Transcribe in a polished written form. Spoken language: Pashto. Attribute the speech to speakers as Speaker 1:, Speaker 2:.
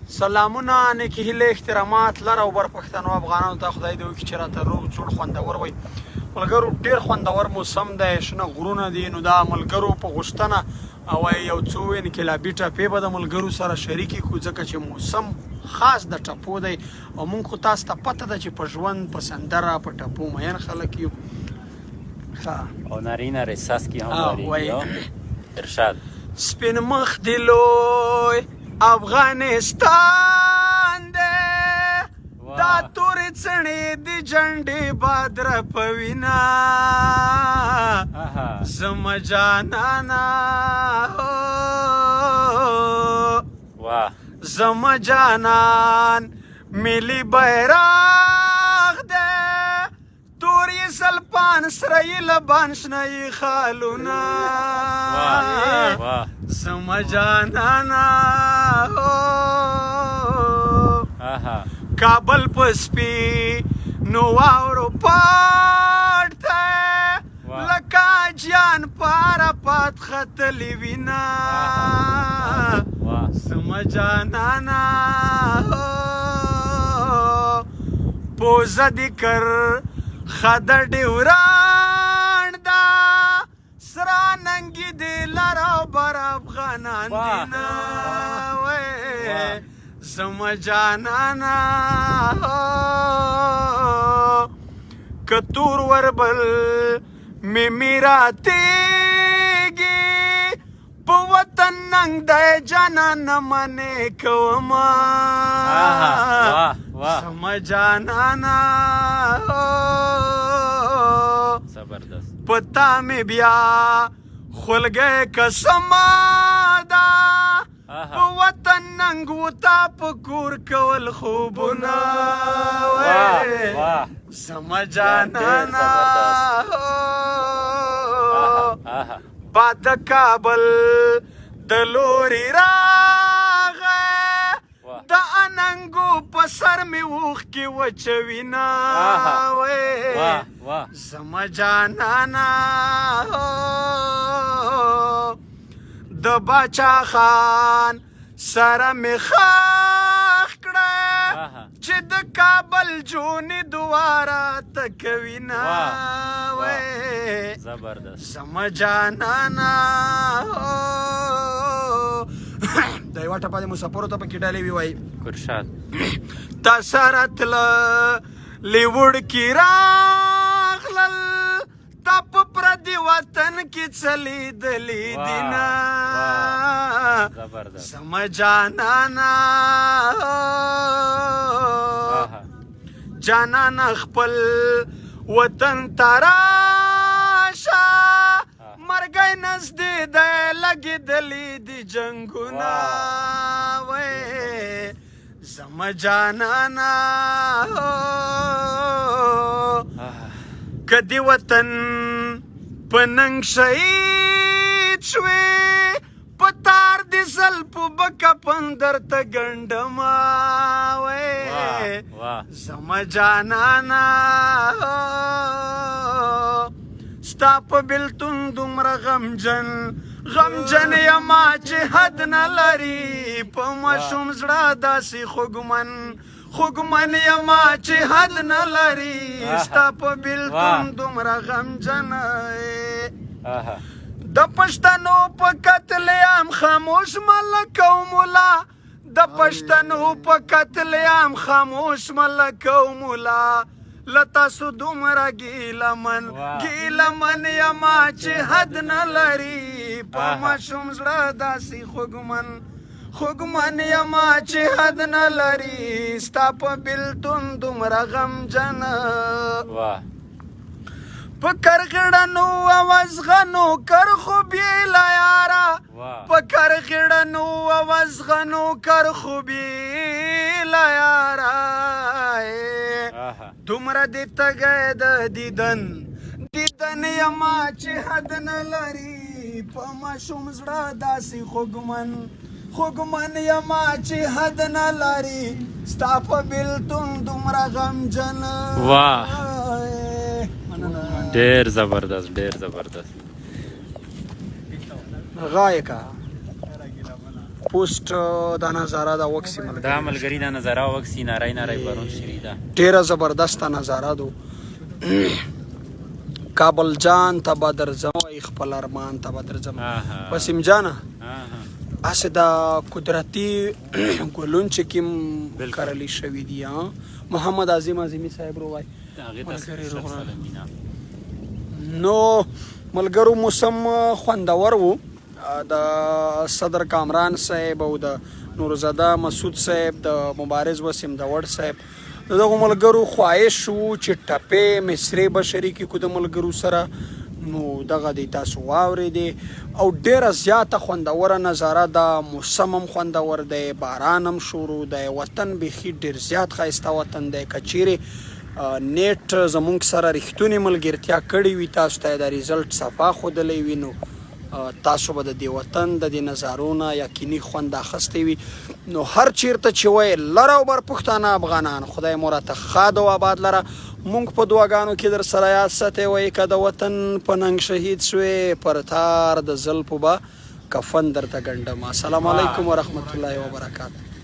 Speaker 1: سلامونه نیکې هیلې احترامات لر او بر پښتنو افغانانو ته خدای دې وکړي چې راته روغ جوړ خوندور وي ملګرو. ډېر خوندور موسم دی، شنه غرونه دي، نو دا ملګرو په غوښتنه او یو څو انقلابي ټپې به د ملګرو سره شریکې کړو ځکه چې موسم خاص د ټپو دی او موږ خو تاسو ته پته ده چې په ژوند په سندره په ټپو مین خلک یو.
Speaker 2: او نارینه رساس کې هم لري ارشاد.
Speaker 1: سپین مخ دی لوی افغانستان دی، دا تورې څڼې د جنډې بادر په وینا زما جانانا زما جانان ملي بیرغ دی، تورې سلپان سرې لبان شنه خالونه زما جانانا کابل پسپی نو واورو پاٹ تھا لکا جان پارا پات خطلی وینا زما جانانا پوزا دی کر خدر ډیوران دا سرا ننگی دی لرا بر افغانان دینا زما جانانا کتور وربل می میرا تیگی پو وطن ننگ دای جانان منے کوما زما جانانا پتا میں بیا خل گئے قسم دا وطن ننگو تا پکور کول خوبنا زما جانانا باد کابل دلوری راغه د اننګو په سر می وخ کې وچوینا زما جانانا د باچا خان سره می خاخ کړه چې د کابل جونې دواره تکوینا
Speaker 2: زبردست
Speaker 1: زما جانانا د یوه ټپه د مسافرو ته پکې ډالې وي وایي
Speaker 2: ارشاد
Speaker 1: تا سره تللې وړکي راغلل تا په پردي وطن کې څلیدلې دینه زما جانانا جانانا خپل وطن ته راشه مرګی نزدې دی لګېدلې دي جنګونه زما جانانا که دې وطن په ننګ شهید شوې په تار دې زلفو به کفن درته ګنډمه زما جانانا ستا په بېلتون دومره غمجن یما چې حد نه لري په ماشوم زړه داسې خوږمن یما چې حد نه لري ستا په بېلتون دومره غمجن د پښتنو په قتل عام خاموش ملک او ملا د پښتنو په قتل عام خاموش ملک او ملا لتاسو دومره ګیلمن یما چې حد نه لري په ماشوم زړه داسې خوږمن یما چې حد نه لري ستا په بېلتون دومره غمجن په کرغړنو اوازغنو کرخو بیله یاره په کرغړنو اوازغنو کرخو بیله یاره دومره دې تږی د دیدن یما چې حد نه لري په ماشوم زړه داسې خوږمن یما چې حد نه لري ستا په بېلتون دومره غمجن
Speaker 2: ډېر زبردست
Speaker 1: غایه کا پوسټ دا نظاره دا وکسي ملګری
Speaker 2: دا ملګری دا نظاره وکسي ناری ناری بارون شری دا
Speaker 1: ډیره زبردست نظاره دو کابل جان ته به درځم وای خپل ارمان ته به درځم وسیم جانه اسې دا قدرتي ګلون چې کوم کرلی شوي دي محمد عظیم عظیمي صاحب روای نو ملګرو موسم خوندور و د صدر کامران صاحب او د نورزاده مسعود صاحب د مبارز وسیم داوړ صاحب دغه ملګرو خواهش وو چې ټپې مصرې به شریکې کړو د ملګرو سره نو دغه دی تاسو واورېدې او ډېره زیاته خوندوره نظاره ده موسم هم خوندور دی باران هم شروع دی وطن بیخي ډېر زیات ښایسته وطن دی که چیرې نیټ زمونږ سره رښتونې ملګرتیا کړې وي تاسو ته دا ریزلټ صفا ښودلی وي نو تاسو به د دې وطن د دې نظارو نه یقیني خوند اخیستی وي نو هر چیرته چې وایي لر او بر پښتانه افغانان خدای مو راته ښاد او آباد لره مونږ په دعاګانو کې در سره یاد ساتئ وایي که د وطن په ننګ شهید سوې پر تار د زلفو به کفن درته ګنډم السلام علیکم ورحمت الله وبرکاته